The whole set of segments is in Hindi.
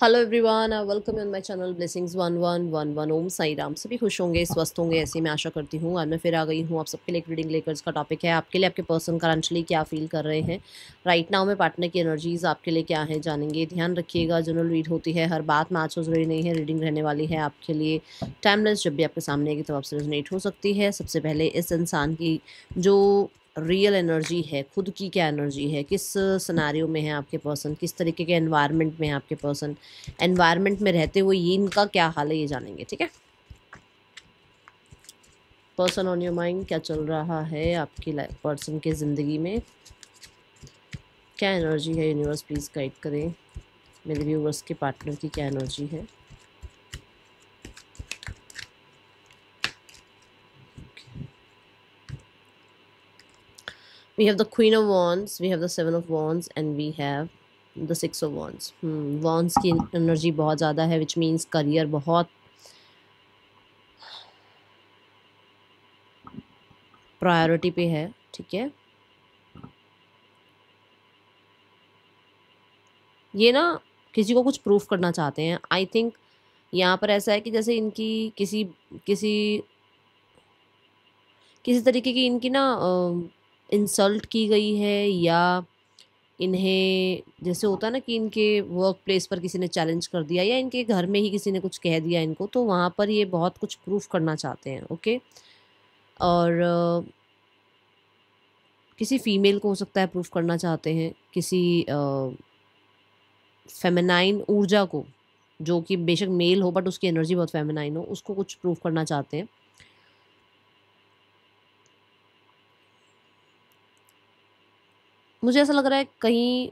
Hello everyone, welcome on my channel blessings 1111। ओम साई राम। सभी खुश होंगे, स्वस्थ होंगे, ऐसे मैं आशा करती हूँ। आज मैं फिर आ गई हूँ आप सबके लिए एक रीडिंग लेकर। इसका टॉपिक है आपके लिए आपके पर्सन करंटली क्या फील कर रहे हैं राइट नाउ में। पार्टनर की एनर्जीज आपके लिए क्या है जानेंगे। ध्यान रखिएगा, जनरल रीड होती है, हर बात मैच हो जरूरी नहीं है। रीडिंग रहने वाली है आपके लिए टाइमलेस, जब भी आपके सामने आएगी तब आपसे रेजोनेट हो सकती है। सबसे पहले इस इंसान की जो रियल एनर्जी है, खुद की क्या एनर्जी है, किस सिनेरियो में है आपके पर्सन, किस तरीके के एनवायरनमेंट में है आपके पर्सन, एनवायरनमेंट में रहते हुए ये इनका क्या हाल है ये जानेंगे। ठीक है, पर्सन ऑन योर माइंड, क्या चल रहा है आपकी लाइफ पर्सन के ज़िंदगी में, क्या एनर्जी है। यूनिवर्स प्लीज़ गाइड करें मेरे व्यूवर्स के पार्टनर की क्या एनर्जी है। We have the Queen of Wands, we have the Seven of Wands, and we have the Six of Wands. Wands की एनर्जी बहुत ज़्यादा है, विच मीन्स करियर बहुत प्रायोरिटी पे है। ठीक है, ये ना किसी को कुछ प्रूफ करना चाहते हैं। आई थिंक यहाँ पर ऐसा है कि जैसे इनकी किसी किसी किसी तरीके की इनकी ना इंसल्ट की गई है, या इन्हें जैसे होता है ना कि इनके वर्क प्लेस पर किसी ने चैलेंज कर दिया, या इनके घर में ही किसी ने कुछ कह दिया इनको, तो वहाँ पर ये बहुत कुछ प्रूफ करना चाहते हैं। ओके, और किसी फीमेल को हो सकता है प्रूफ करना चाहते हैं, किसी फेमिनाइन ऊर्जा को, जो कि बेशक मेल हो बट उसकी एनर्जी बहुत फेमिनाइन हो, उसको कुछ प्रूफ करना चाहते हैं। मुझे ऐसा लग रहा है कहीं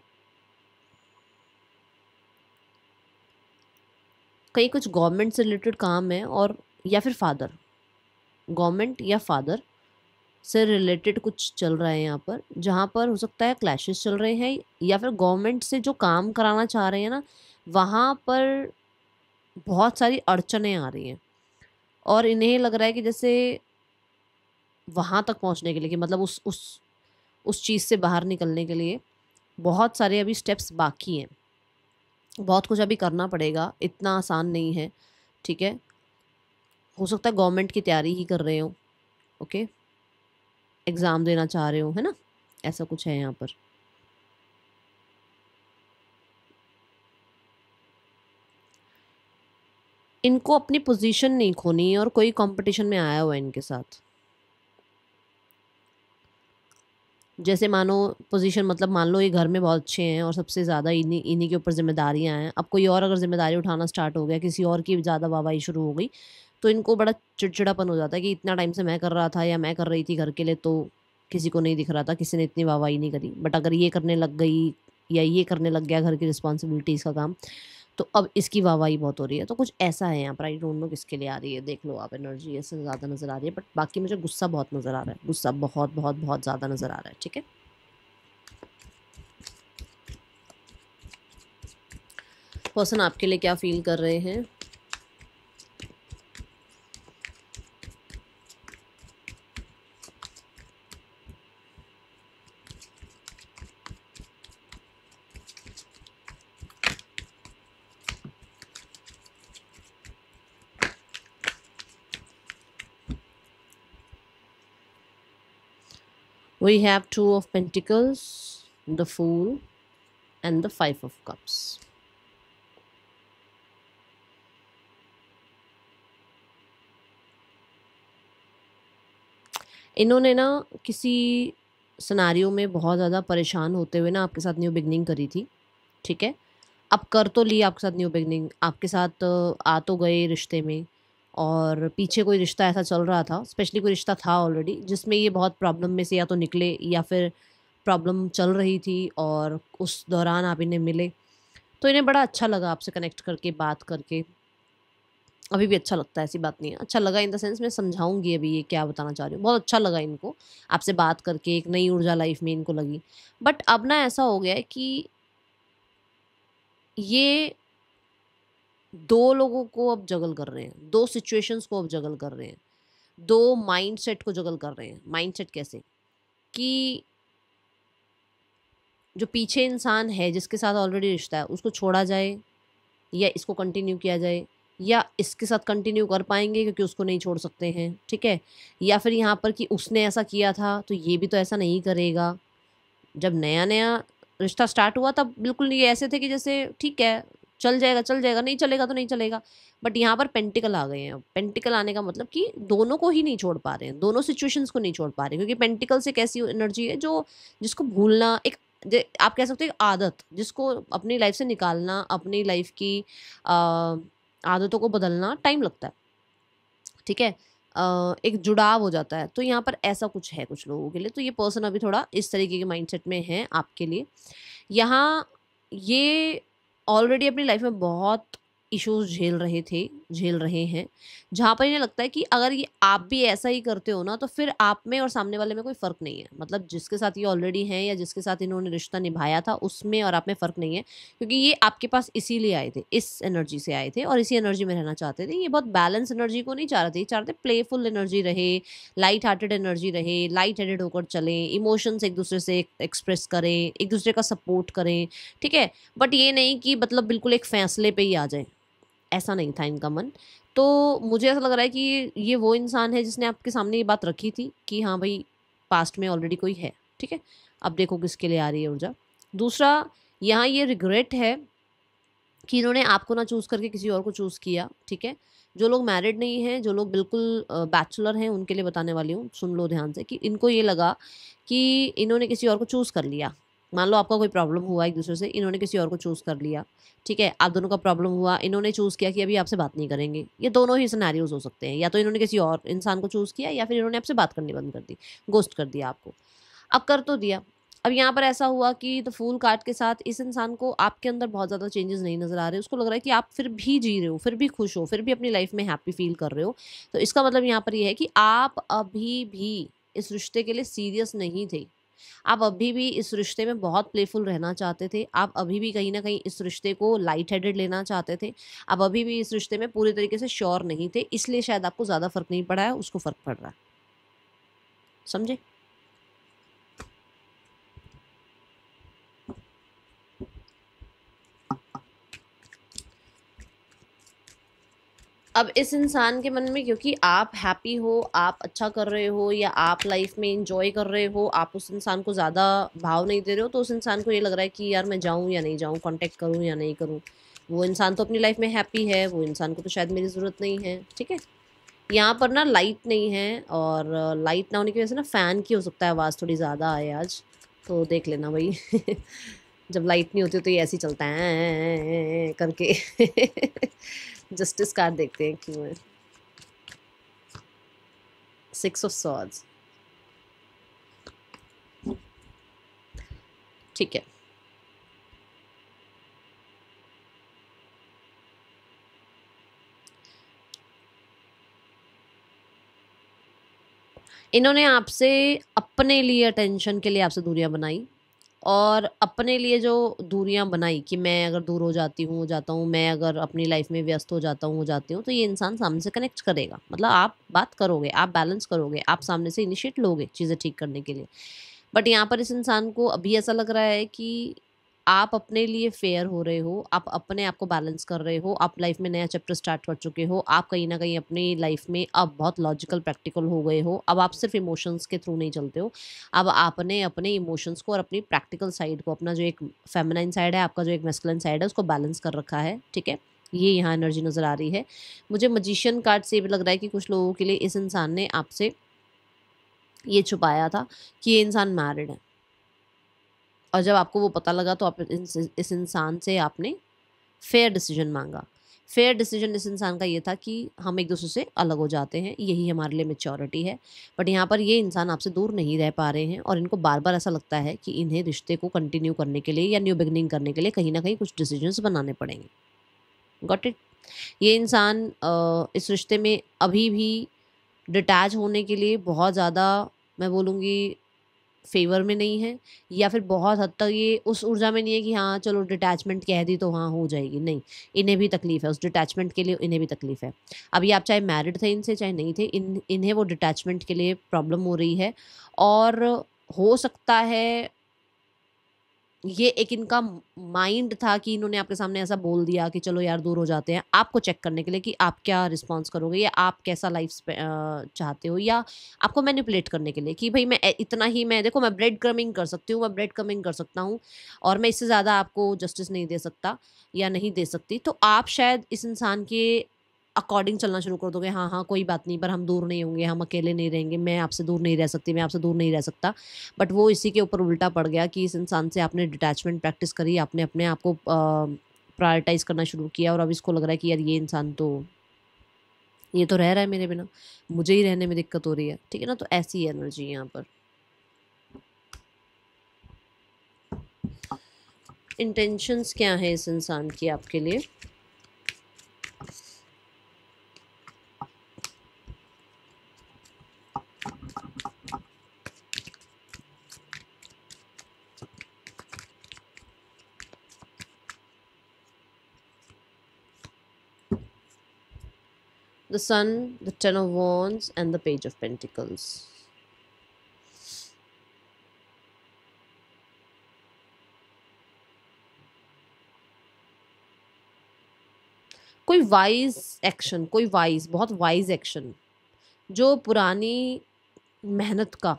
कहीं कुछ गवर्नमेंट से रिलेटेड काम है, और या फिर फादर, गवर्नमेंट या फादर से रिलेटेड कुछ चल रहा है यहाँ पर, जहाँ पर हो सकता है क्लैशेस चल रहे हैं, या फिर गवर्नमेंट से जो काम कराना चाह रहे हैं ना, वहाँ पर बहुत सारी अड़चनें आ रही हैं, और इन्हें लग रहा है कि जैसे वहाँ तक पहुँचने के लिए, कि मतलब उस चीज़ से बाहर निकलने के लिए बहुत सारे अभी स्टेप्स बाकी हैं, बहुत कुछ अभी करना पड़ेगा, इतना आसान नहीं है। ठीक है, हो सकता है गवर्नमेंट की तैयारी ही कर रहे हो। ओके, एग्ज़ाम देना चाह रहे हो, है ना, ऐसा कुछ है यहाँ पर। इनको अपनी पोजीशन नहीं खोनी है, और कोई कंपटीशन में आया हुआ है इनके साथ। जैसे मानो पोजीशन, मतलब मान लो ये घर में बहुत अच्छे हैं और सबसे ज़्यादा इन्हीं इन्हीं के ऊपर ज़िम्मेदारियाँ हैं। अब कोई और अगर ज़िम्मेदारी उठाना स्टार्ट हो गया, किसी और की ज़्यादा वाहवाही शुरू हो गई, तो इनको बड़ा चिड़चिड़ापन हो जाता है कि इतना टाइम से मैं कर रहा था या मैं कर रही थी घर के लिए, तो किसी को नहीं दिख रहा था, किसी ने इतनी वाहवाही नहीं करी। बट अगर ये करने लग गई या ये करने लग गया घर की रिस्पॉन्सिबिलिटीज़ का काम, तो अब इसकी वाहवाही बहुत हो रही है। तो कुछ ऐसा है यहाँ पर, आई डोंट नो किसके लिए आ रही है। देख लो आप, एनर्जी ऐसे ज़्यादा नज़र आ रही है, बट बाकी मुझे गुस्सा बहुत नज़र आ रहा है, गुस्सा बहुत बहुत बहुत ज़्यादा नज़र आ रहा है। ठीक है, पर्सन आपके लिए क्या फील कर रहे हैं। We have Two of Pentacles, the Fool, and the Five of Cups. इन्होंने ना किसी सिनेरियो में बहुत ज़्यादा परेशान होते हुए ना आपके साथ न्यू बिगनिंग करी थी। ठीक है, अब कर तो ली आपके साथ न्यू बिगनिंग, आपके साथ आ तो गए रिश्ते में, और पीछे कोई रिश्ता ऐसा चल रहा था, स्पेशली कोई रिश्ता था ऑलरेडी, जिसमें ये बहुत प्रॉब्लम में से या तो निकले, या फिर प्रॉब्लम चल रही थी और उस दौरान आप इन्हें मिले, तो इन्हें बड़ा अच्छा लगा आपसे कनेक्ट करके, बात करके। अभी भी अच्छा लगता है, ऐसी बात नहीं है। अच्छा लगा इन द सेंस, मैं समझाऊँगी अभी ये क्या बताना चाह रही हूँ। बहुत अच्छा लगा इनको आपसे बात करके, एक नई ऊर्जा लाइफ़ में इनको लगी। बट अब ना ऐसा हो गया है कि ये 2 लोगों को अब जगल कर रहे हैं, 2 सिचुएशंस को अब जगल कर रहे हैं, 2 माइंडसेट को जगल कर रहे हैं। माइंडसेट कैसे? कि जो पीछे इंसान है जिसके साथ ऑलरेडी रिश्ता है, उसको छोड़ा जाए, या इसको कंटिन्यू किया जाए, या इसके साथ कंटिन्यू कर पाएंगे क्योंकि उसको नहीं छोड़ सकते हैं, ठीक है। या फिर यहाँ पर कि उसने ऐसा किया था तो ये भी तो ऐसा नहीं करेगा। जब नया नया रिश्ता स्टार्ट हुआ तब बिल्कुल ये ऐसे थे कि जैसे ठीक है, चल जाएगा, नहीं चलेगा तो नहीं चलेगा। बट यहाँ पर पेंटिकल आ गए हैं। अब पेंटिकल आने का मतलब कि दोनों को ही नहीं छोड़ पा रहे हैं, दोनों सिचुएशंस को नहीं छोड़ पा रहे, क्योंकि पेंटिकल्स एक ऐसी एनर्जी है जो जिसको भूलना एक आप कह सकते हो एक आदत, जिसको अपनी लाइफ से निकालना, अपनी लाइफ की आ, आदतों को बदलना टाइम लगता है, ठीक है। एक जुड़ाव हो जाता है। तो यहाँ पर ऐसा कुछ है कुछ लोगों के लिए। तो ये पर्सन अभी थोड़ा इस तरीके के माइंडसेट में है आपके लिए। यहाँ ये ऑलरेडी अपनी लाइफ में बहुत इश्यूज झेल रहे हैं, जहाँ पर इन्हें लगता है कि अगर ये आप भी ऐसा ही करते हो ना, तो फिर आप में और सामने वाले में कोई फ़र्क नहीं है। मतलब जिसके साथ ये ऑलरेडी हैं या जिसके साथ इन्होंने रिश्ता निभाया था, उसमें और आप में फ़र्क नहीं है, क्योंकि ये आपके पास इसीलिए आए थे, इस एनर्जी से आए थे और इसी एनर्जी में रहना चाहते थे। ये बहुत बैलेंस एनर्जी को नहीं चाह रहे थे, ये चाह रहे थे प्लेफुल एनर्जी रहे, लाइट हार्टेड एनर्जी रहे, लाइट हेडेड होकर चलें, इमोशंस एक दूसरे से एक्सप्रेस करें, एक दूसरे का सपोर्ट करें, ठीक है। बट ये नहीं कि मतलब बिल्कुल एक फैसले पे ही आ जाए, ऐसा नहीं था इनका मन। तो मुझे ऐसा लग रहा है कि ये वो इंसान है जिसने आपके सामने ये बात रखी थी कि हाँ भाई, पास्ट में ऑलरेडी कोई है, ठीक है। अब देखो किसके लिए आ रही है ऊर्जा। दूसरा, यहाँ ये रिग्रेट है कि इन्होंने आपको ना चूज़ करके किसी और को चूज़ किया, ठीक है। जो लोग मैरिड नहीं हैं, जो लोग बिल्कुल बैचलर हैं, उनके लिए बताने वाली हूँ, सुन लो ध्यान से, कि इनको ये लगा कि इन्होंने किसी और को चूज़ कर लिया। मान लो आपका कोई प्रॉब्लम हुआ एक दूसरे से, इन्होंने किसी और को चूज़ कर लिया, ठीक है। आप दोनों का प्रॉब्लम हुआ, इन्होंने चूज़ किया कि अभी आपसे बात नहीं करेंगे। ये दोनों ही सिनेरियोज हो सकते हैं, या तो इन्होंने किसी और इंसान को चूज़ किया या फिर इन्होंने आपसे बात करनी बंद कर दी, घोस्ट कर दिया आपको। अब कर तो दिया। अब यहाँ पर ऐसा हुआ कि द फूल कार्ड के साथ इस इंसान को आपके अंदर बहुत ज़्यादा चेंजेस नहीं नज़र आ रहे। उसको लग रहा है कि आप फिर भी जी रहे हो, फिर भी खुश हो, फिर भी अपनी लाइफ में हैप्पी फील कर रहे हो। तो इसका मतलब यहाँ पर ये है कि आप अभी भी इस रिश्ते के लिए सीरियस नहीं थे। आप अभी भी इस रिश्ते में बहुत प्लेफुल रहना चाहते थे। आप अभी भी कहीं न कहीं इस रिश्ते को लाइट हेडेड लेना चाहते थे। आप अभी भी इस रिश्ते में पूरे तरीके से श्योर नहीं थे, इसलिए शायद आपको ज़्यादा फ़र्क नहीं पड़ा है, उसको फ़र्क पड़ रहा है। समझे? अब इस इंसान के मन में, क्योंकि आप हैप्पी हो, आप अच्छा कर रहे हो या आप लाइफ में एंजॉय कर रहे हो, आप उस इंसान को ज़्यादा भाव नहीं दे रहे हो, तो उस इंसान को ये लग रहा है कि यार मैं जाऊँ या नहीं जाऊँ, कांटेक्ट करूँ या नहीं करूँ। वो इंसान तो अपनी लाइफ में हैप्पी है, वो इंसान को तो शायद मेरी ज़रूरत नहीं है, ठीक है। यहाँ पर ना लाइट नहीं है, और लाइट ना होने की वजह से ना फ़ैन की हो सकता है आवाज़ थोड़ी ज़्यादा आए आज, तो देख लेना भाई। जब लाइट नहीं होती तो ये ऐसे ही चलता है करके। जस्टिस कार्ड देखते हैं क्यों है। 6 ऑफ सॉर्ड्स, ठीक है। इन्होंने आपसे अपने लिए अटेंशन के लिए आपसे दूरियां बनाई, और अपने लिए जो दूरियां बनाई कि मैं अगर दूर हो जाता हूँ, मैं अगर अपनी लाइफ में व्यस्त हो जाती हूँ, तो ये इंसान सामने से कनेक्ट करेगा। मतलब आप बात करोगे, आप बैलेंस करोगे, आप सामने से इनिशिएट लोगे चीज़ें ठीक करने के लिए। बट यहाँ पर इस इंसान को अभी ऐसा लग रहा है कि आप अपने लिए फेयर हो रहे हो, आप अपने आप को बैलेंस कर रहे हो, आप लाइफ में नया चैप्टर स्टार्ट कर चुके हो, आप कहीं न कहीं अपनी लाइफ में अब बहुत लॉजिकल, प्रैक्टिकल हो गए हो। अब आप सिर्फ़ इमोशंस के थ्रू नहीं चलते हो। अब आपने अपने इमोशंस को और अपनी प्रैक्टिकल साइड को, अपना जो एक फेमिनाइन साइड है, आपका जो एक मैस्कुलिन साइड है, उसको बैलेंस कर रखा है, ठीक है? ये यहाँ एनर्जी नज़र आ रही है। मुझे मैजिशियन कार्ड से ये भी लग रहा है कि कुछ लोगों के लिए इस इंसान ने आपसे ये छुपाया था कि ये इंसान मैरिड है, और जब आपको वो पता लगा तो आप इस इंसान से आपने फेयर डिसीजन मांगा। फेयर डिसीजन इस इंसान का ये था कि हम एक दूसरे से अलग हो जाते हैं, यही हमारे लिए मैच्योरिटी है। बट यहाँ पर ये इंसान आपसे दूर नहीं रह पा रहे हैं, और इनको बार बार ऐसा लगता है कि इन्हें रिश्ते को कंटिन्यू करने के लिए या न्यू बिगनिंग करने के लिए कहीं ना कहीं कुछ डिसीजंस बनाने पड़ेंगे। Got it? ये इंसान इस रिश्ते में अभी भी डिटैच होने के लिए बहुत ज़्यादा, मैं बोलूँगी, फ़ेवर में नहीं है, या फिर बहुत हद तक ये उस ऊर्जा में नहीं है कि हाँ, चलो डिटैचमेंट कह दी तो हाँ, हो जाएगी। नहीं, इन्हें भी तकलीफ़ है, उस डिटैचमेंट के लिए इन्हें भी तकलीफ़ है। अभी आप चाहे मैरिड थे इनसे, चाहे नहीं थे, इन्हें वो डिटैचमेंट के लिए प्रॉब्लम हो रही है। और हो सकता है ये एक इनका माइंड था कि इन्होंने आपके सामने ऐसा बोल दिया कि चलो यार दूर हो जाते हैं, आपको चेक करने के लिए कि आप क्या रिस्पॉन्स करोगे या आप कैसा लाइफ चाहते हो, या आपको मैनिपुलेट करने के लिए कि भाई मैं इतना ही, मैं देखो मैं ब्रेड क्रमिंग कर सकती हूँ, मैं ब्रेड क्रमिंग कर सकता हूँ और मैं इससे ज़्यादा आपको जस्टिस नहीं दे सकता या नहीं दे सकती। तो आप शायद इस इंसान के अकॉर्डिंग चलना शुरू कर दोगे, हाँ हाँ कोई बात नहीं, पर हम दूर नहीं होंगे, हम अकेले नहीं रहेंगे, मैं आपसे दूर नहीं रह सकती, मैं आपसे दूर नहीं रह सकता। बट वो इसी के ऊपर उल्टा पड़ गया कि इस इंसान से आपने डिटैचमेंट प्रैक्टिस करी, आपने अपने आप को प्रायोरिटाइज करना शुरू किया और अब इसको लग रहा है कि यार ये इंसान तो, ये तो रह रहा है मेरे बिना, मुझे ही रहने में दिक्कत हो रही है, ठीक है ना। तो ऐसी एनर्जी यहाँ पर। इंटेंशंस क्या है इस इंसान की आपके लिए? The Sun, the Ten of Wands, and the Page of Pentacles. कोई वाइज एक्शन, कोई वाइज, बहुत वाइज एक्शन जो पुरानी मेहनत का,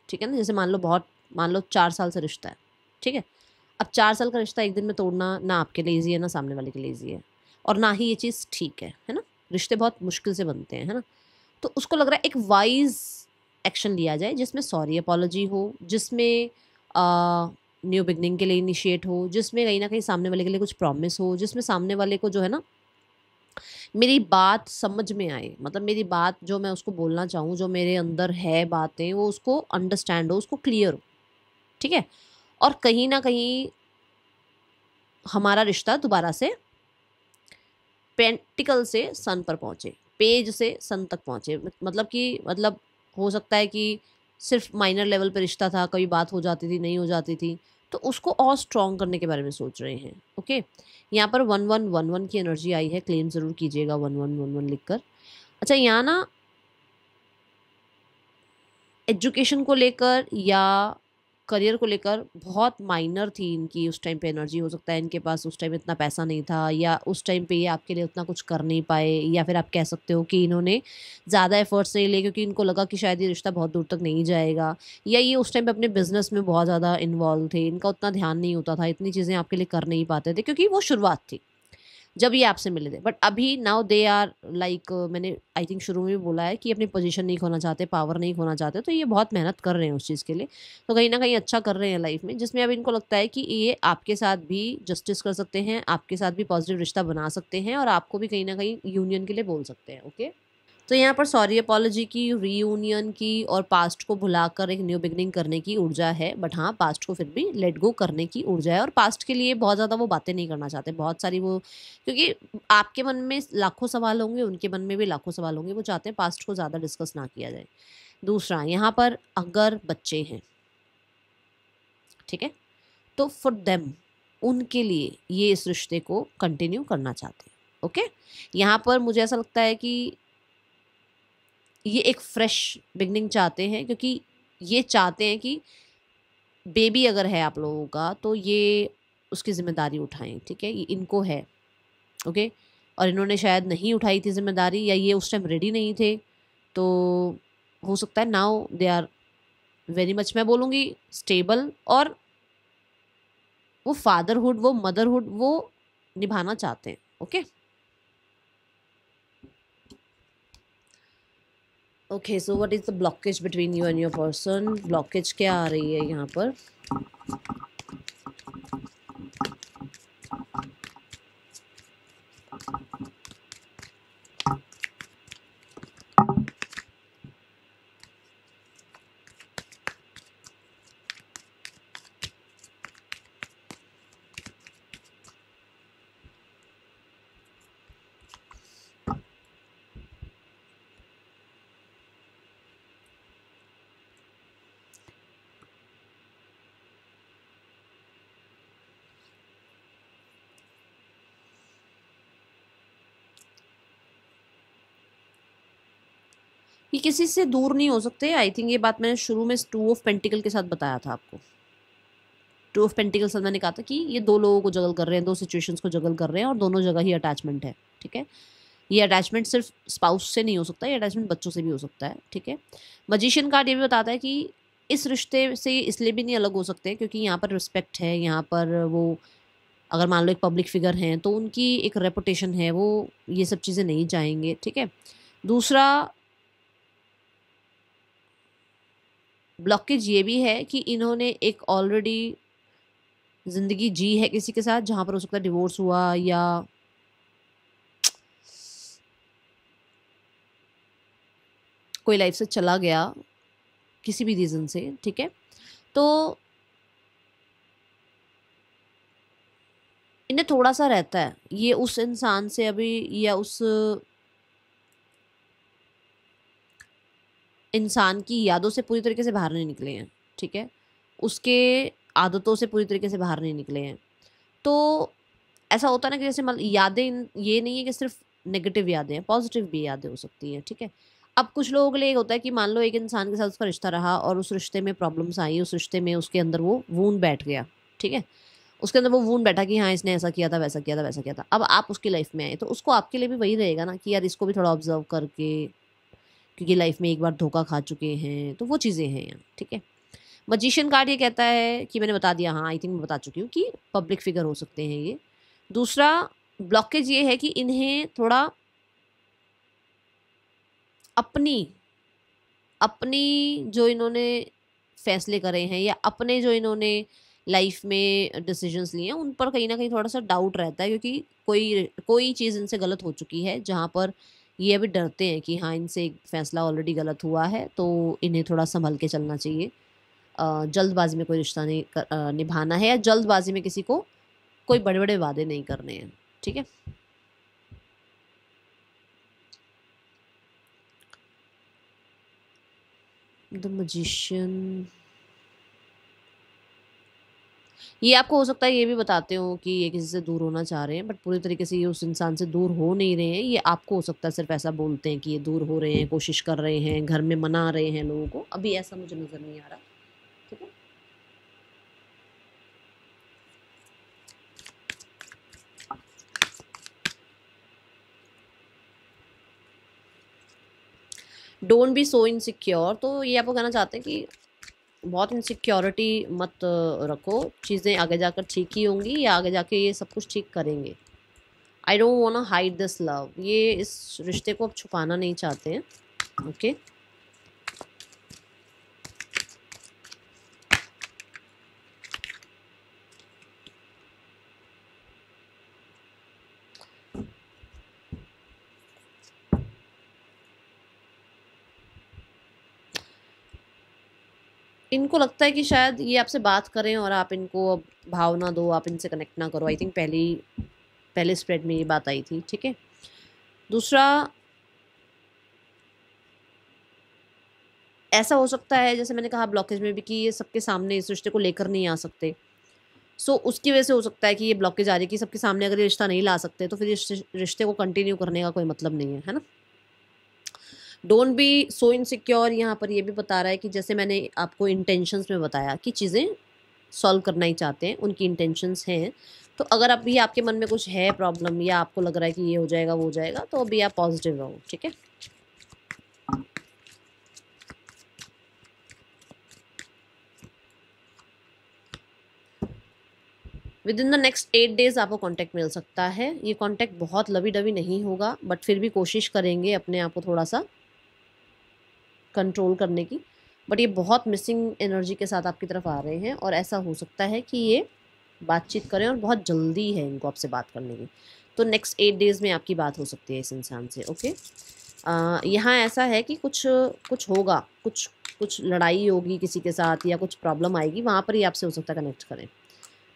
ठीक है ना। जैसे मान लो 4 साल से रिश्ता है, ठीक है। अब 4 साल का रिश्ता एक दिन में तोड़ना ना आपके लिए ईजी है ना सामने वाले के लिए ईजी है, और ना ही ये चीज़ ठीक है ना। रिश्ते बहुत मुश्किल से बनते हैं, है ना। तो उसको लग रहा है एक वाइज एक्शन लिया जाए जिसमें सॉरी अपॉलॉजी हो, जिसमें न्यू बिगनिंग के लिए इनिशिएट हो, जिसमें कहीं ना कहीं सामने वाले के लिए कुछ प्रॉमिस हो, जिसमें सामने वाले को जो है ना मेरी बात समझ में आए, मतलब मेरी बात जो मैं उसको बोलना चाहूँ, जो मेरे अंदर है बातें, वो उसको अंडरस्टैंड हो, उसको क्लियर हो, ठीक है। और कहीं ना कहीं हमारा रिश्ता दोबारा से पेंटिकल से सन पर पहुंचे, पेज से सन तक पहुंचे। मतलब कि मतलब हो सकता है कि सिर्फ माइनर लेवल पे रिश्ता था, कभी बात हो जाती थी, नहीं हो जाती थी, तो उसको और स्ट्रॉन्ग करने के बारे में सोच रहे हैं। ओके, यहाँ पर 1111 की एनर्जी आई है, क्लेम जरूर कीजिएगा 1111 लिखकर। अच्छा, यहाँ ना एजुकेशन को लेकर या करियर को लेकर बहुत माइनर थी इनकी उस टाइम पे एनर्जी। हो सकता है इनके पास उस टाइम इतना पैसा नहीं था, या उस टाइम पे ये आपके लिए उतना कुछ कर नहीं पाए, या फिर आप कह सकते हो कि इन्होंने ज़्यादा एफर्ट्स नहीं लिए क्योंकि इनको लगा कि शायद ये रिश्ता बहुत दूर तक नहीं जाएगा, या ये उस टाइम पे अपने बिजनेस में बहुत ज़्यादा इन्वॉल्व थे, इनका उतना ध्यान नहीं होता था, इतनी चीज़ें आपके लिए कर नहीं पाते थे क्योंकि वो शुरुआत थी जब ये आपसे मिले थे। बट अभी नाउ दे आर लाइक, मैंने आई थिंक शुरू में भी बोला है कि अपनी पोजीशन नहीं खोना चाहते, पावर नहीं खोना चाहते, तो ये बहुत मेहनत कर रहे हैं उस चीज़ के लिए। तो कहीं न कहीं अच्छा कर रहे हैं लाइफ में, जिसमें अब इनको लगता है कि ये आपके साथ भी जस्टिस कर सकते हैं, आपके साथ भी पॉजिटिव रिश्ता बना सकते हैं और आपको भी कहीं न कहीं यूनियन के लिए बोल सकते हैं। ओके? तो यहाँ पर सॉरी अपॉलॉजी की, रीयूनियन की और पास्ट को भुलाकर एक न्यू बिगनिंग करने की ऊर्जा है। बट हाँ, पास्ट को फिर भी लेट गो करने की ऊर्जा है, और पास्ट के लिए बहुत ज़्यादा वो बातें नहीं करना चाहते, बहुत सारी वो, क्योंकि आपके मन में लाखों सवाल होंगे, उनके मन में भी लाखों सवाल होंगे, वो चाहते हैं पास्ट को ज़्यादा डिस्कस ना किया जाए। दूसरा, यहाँ पर अगर बच्चे हैं, ठीक है, तो फॉर देम, उनके लिए ये इस रिश्ते को कंटिन्यू करना चाहते हैं। ओके, यहाँ पर मुझे ऐसा लगता है कि ये एक फ्रेश बिगनिंग चाहते हैं, क्योंकि ये चाहते हैं कि बेबी अगर है आप लोगों का तो ये उसकी ज़िम्मेदारी उठाएं, ठीक है, ये इनको है। ओके, और इन्होंने शायद नहीं उठाई थी ज़िम्मेदारी, या ये उस टाइम रेडी नहीं थे, तो हो सकता है now they are very much, मैं बोलूँगी, स्टेबल, और वो फादरहुड, वो मदरहुड वो निभाना चाहते हैं। Okay, okay, so what is the blockage between you and your person? Blockage क्या आ रही है यहाँ पर? ये किसी से दूर नहीं हो सकते। आई थिंक ये बात मैंने शुरू में 2 ऑफ पेंटिकल के साथ बताया था आपको। टू ऑफ पेंटिकल्स मैंने कहा था कि ये दो लोगों को जगल कर रहे हैं, दो सिचुएशंस को जगल कर रहे हैं और दोनों जगह ही अटैचमेंट है, ठीक है। ये अटैचमेंट सिर्फ स्पाउस से नहीं हो सकता, ये अटैचमेंट बच्चों से भी हो सकता है, ठीक है। मजिशियन कार्ड ये भी बताता है कि इस रिश्ते से इसलिए भी नहीं अलग हो सकते क्योंकि यहाँ पर रिस्पेक्ट है, यहाँ पर वो अगर मान लो एक पब्लिक फिगर हैं तो उनकी एक रेपुटेशन है, वो ये सब चीज़ें नहीं चाहेंगे, ठीक है। दूसरा ब्लॉकेज ये भी है कि इन्होंने एक ऑलरेडी ज़िंदगी जी है किसी के साथ जहाँ पर हो सकता है डिवोर्स हुआ या कोई लाइफ से चला गया किसी भी रीज़न से, ठीक है। तो इन्हें थोड़ा-सा रहता है, ये उस इंसान से अभी या उस इंसान की यादों से पूरी तरीके से बाहर नहीं निकले हैं, ठीक है। उसके आदतों से पूरी तरीके से बाहर नहीं निकले हैं। तो ऐसा होता है ना कि जैसे यादें ये नहीं है कि सिर्फ नेगेटिव यादें हैं, पॉजिटिव भी यादें हो सकती हैं, ठीक है। अब कुछ लोगों के लिए ये होता है कि मान लो एक इंसान के साथ उसका रिश्ता रहा और उस रिश्ते में प्रॉब्लम्स आई, उस रिश्ते में उसके अंदर वो वूंड बैठ गया, ठीक है। उसके अंदर वो वूंड बैठा कि हाँ इसने ऐसा किया था, वैसा किया था, वैसा किया था। अब आप उसकी लाइफ में आए तो उसको आपके लिए भी वही रहेगा ना कि यार इसको भी थोड़ा ऑब्जर्व करके, क्योंकि लाइफ में एक बार धोखा खा चुके हैं, तो वो चीज़ें हैं यहाँ, ठीक है। मजिशियन कार्ड ये कहता है कि मैंने बता दिया, हाँ आई थिंक मैं बता चुकी हूँ कि पब्लिक फिगर हो सकते हैं ये। दूसरा ब्लॉकेज ये है कि इन्हें थोड़ा अपनी अपनी जो इन्होंने फैसले करे हैं या अपने जो इन्होंने लाइफ में डिसीजंस लिए हैं उन पर कहीं ना कहीं थोड़ा सा डाउट रहता है, क्योंकि कोई कोई चीज़ इनसे गलत हो चुकी है जहाँ पर ये अभी डरते हैं कि हाँ इनसे एक फैसला ऑलरेडी गलत हुआ है, तो इन्हें थोड़ा संभल के चलना चाहिए। जल्दबाजी में कोई रिश्ता नहीं निभाना है या जल्दबाजी में किसी को कोई बड़े बड़े वादे नहीं करने हैं, ठीक है। द मजिशियन ये आपको हो सकता है ये भी बताते हो कि ये किसी से दूर होना चाह रहे हैं, बट पूरी तरीके से ये उस इंसान से दूर हो नहीं रहे हैं। ये आपको हो सकता है सिर्फ ऐसा बोलते हैं कि ये दूर हो रहे हैं, कोशिश कर रहे हैं, घर में मना रहे हैं लोगों को। अभी ऐसा मुझे नज़र नहीं आ रहा, ठीक है। डोंट बी सो इनसिक्योर, तो ये आपको कहना चाहते हैं कि बहुत इनसिक्योरिटी मत रखो, चीज़ें आगे जाकर ठीक ही होंगी या आगे जाके ये सब कुछ ठीक करेंगे। I don't want to hide this love, ये इस रिश्ते को अब छुपाना नहीं चाहते हैं, ओके। इनको लगता है कि शायद ये आपसे बात करें और आप इनको अब भाव ना दो, आप इनसे कनेक्ट ना करो। आई थिंक पहले स्प्रेड में ये बात आई थी, ठीक है। दूसरा ऐसा हो सकता है जैसे मैंने कहा ब्लॉकेज में भी कि ये सबके सामने इस रिश्ते को लेकर नहीं आ सकते। सो उसकी वजह से हो सकता है कि ये ब्लॉकेज आ रही है कि सबके सामने अगर ये रिश्ता नहीं ला सकते तो फिर इस रिश्ते को कंटिन्यू करने का कोई मतलब नहीं है ना। डोंट बी सो इनसिक्योर यहाँ पर ये भी बता रहा है कि जैसे मैंने आपको इंटेंशंस में बताया कि चीज़ें सॉल्व करना ही चाहते हैं, उनकी इंटेंशंस हैं। तो अगर अभी आपके मन में कुछ है प्रॉब्लम या आपको लग रहा है कि ये हो जाएगा वो हो जाएगा, तो अभी आप पॉजिटिव रहो, ठीक है। With in the next 8 days आपको कांटेक्ट मिल सकता है। ये कांटेक्ट बहुत लवी डवी नहीं होगा, बट फिर भी कोशिश करेंगे अपने आप को थोड़ा सा कंट्रोल करने की। बट ये बहुत मिसिंग एनर्जी के साथ आपकी तरफ आ रहे हैं और ऐसा हो सकता है कि ये बातचीत करें और बहुत जल्दी है इनको आपसे बात करने की। तो नेक्स्ट 8 डेज़ में आपकी बात हो सकती है इस इंसान से, ओके। यहाँ ऐसा है कि कुछ कुछ होगा, कुछ लड़ाई होगी किसी के साथ या कुछ प्रॉब्लम आएगी, वहाँ पर ही आपसे हो सकता है कनेक्ट करें।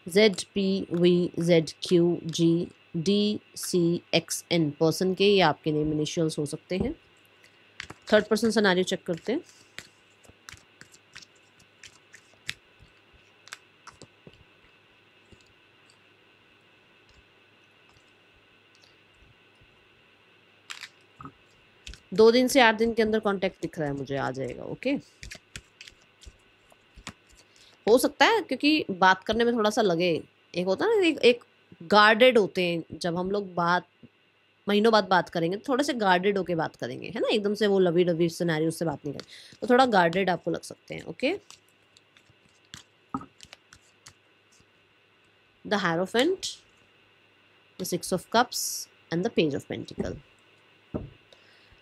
ZPVZQGDCXN पर्सन के ये आपके नेम इनिशियल्स हो सकते हैं। थर्ड पर्सन सिनेरियो चेक करते हैं। दो दिन से 8 दिन के अंदर कांटेक्ट दिख रहा है मुझे, आ जाएगा, ओके। हो सकता है क्योंकि बात करने में थोड़ा सा लगे, एक होता है ना, एक गार्डेड होते हैं जब हम लोग बात महीनों बाद बात करेंगे तो थोड़े से गार्डेड होके बात करेंगे, है ना, एकदम से वो लवी डवी सिनेरियो से बात नहीं करेंगे, तो थोड़ा गार्डेड आपको लग सकते हैं। Okay, the hierophant, the six of cups and the page of pentacle.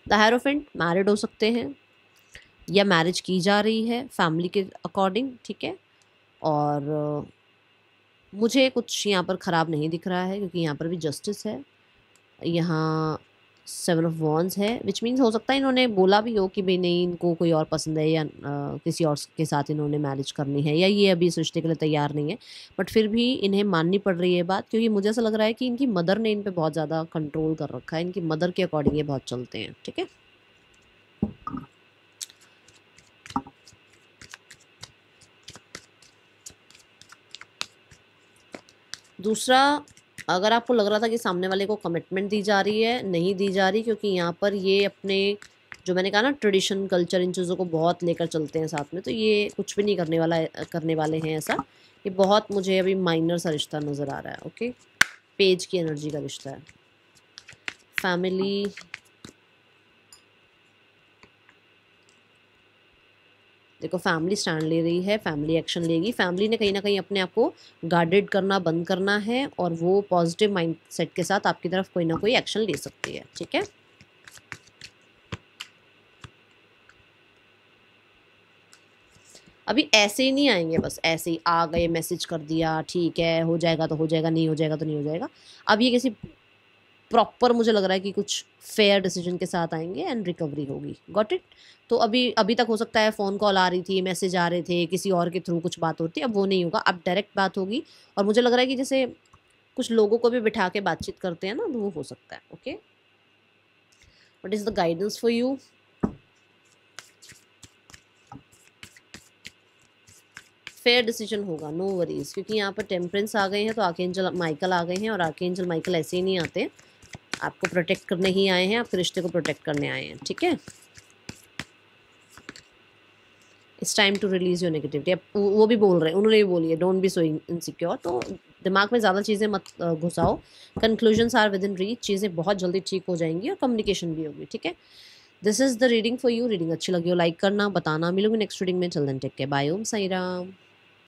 The hierophant married हो सकते हैं या मैरिज की जा रही है फैमिली के अकॉर्डिंग, ठीक है। और मुझे कुछ यहाँ पर ख़राब नहीं दिख रहा है क्योंकि यहाँ पर भी जस्टिस है, यहाँ 7 ऑफ वॉन्ड्स है, विच मीन्स हो सकता है इन्होंने बोला भी हो कि भाई नहीं इनको कोई और पसंद है या किसी और के साथ इन्होंने मैरिज करनी है, या ये अभी इस रिश्ते के लिए तैयार नहीं है, बट फिर भी इन्हें माननी पड़ रही है बात, क्योंकि मुझे ऐसा लग रहा है कि इनकी मदर ने इन पे बहुत ज़्यादा कंट्रोल कर रखा है, इनकी मदर के अकॉर्डिंग ये बहुत चलते हैं, ठीक है। दूसरा, अगर आपको लग रहा था कि सामने वाले को कमिटमेंट दी जा रही है, नहीं दी जा रही, क्योंकि यहाँ पर ये अपने जो मैंने कहा ना ट्रेडिशन कल्चर इन चीज़ों को बहुत लेकर चलते हैं साथ में, तो ये कुछ भी नहीं करने वाले हैं ऐसा। ये बहुत मुझे अभी माइनर सा रिश्ता नज़र आ रहा है। ओके, पेज की एनर्जी का रिश्ता है। फैमिली, देखो फैमिली स्टैंड ले रही है, फैमिली एक्शन लेगी, फैमिली ने कहीं ना कहीं अपने आप को गार्डेड करना बंद करना है और वो पॉजिटिव माइंडसेट के साथ आपकी तरफ कोई ना कोई एक्शन ले सकती है, ठीक है। अभी ऐसे ही नहीं आएंगे, बस ऐसे ही आ गए, मैसेज कर दिया, ठीक है हो जाएगा तो हो जाएगा, नहीं हो जाएगा तो नहीं हो जाएगा। अब ये किसी प्रॉपर, मुझे लग रहा है कि कुछ फेयर डिसीजन के साथ आएंगे एंड रिकवरी होगी। Got it. तो अभी अभी तक हो सकता है फ़ोन कॉल आ रही थी, मैसेज आ रहे थे, किसी और के थ्रू कुछ बात होती है, अब वो नहीं होगा, अब डायरेक्ट बात होगी। और मुझे लग रहा है कि जैसे कुछ लोगों को भी बिठा के बातचीत करते हैं ना, तो वो हो सकता है। Okay, what is the guidance for you? Fair decision होगा, नो वरीज, क्योंकि यहाँ पर टेम्परेंस आ गए हैं तो आर्कएंजल माइकल आ गए हैं, और आर्कएंजल माइकल ऐसे ही नहीं आते, आपको प्रोटेक्ट करने ही आए हैं, आपके रिश्ते को प्रोटेक्ट करने आए हैं, ठीक है। It's time to release your negativity. अब वो भी बोल रहे हैं, उन्होंने भी बोली है डोंट बी सो इनसिक्योर, तो दिमाग में ज़्यादा चीज़ें मत घुसाओ, conclusions are within reach, चीज़ें बहुत जल्दी ठीक हो जाएंगी और कम्युनिकेशन भी होगी, ठीक है। This is the reading for you. Reading अच्छी लगी हो लाइक करना, बताना। मिलूंगी नेक्स्ट रीडिंग में, चल देन टेक केयर, बाय, ओम साई राम।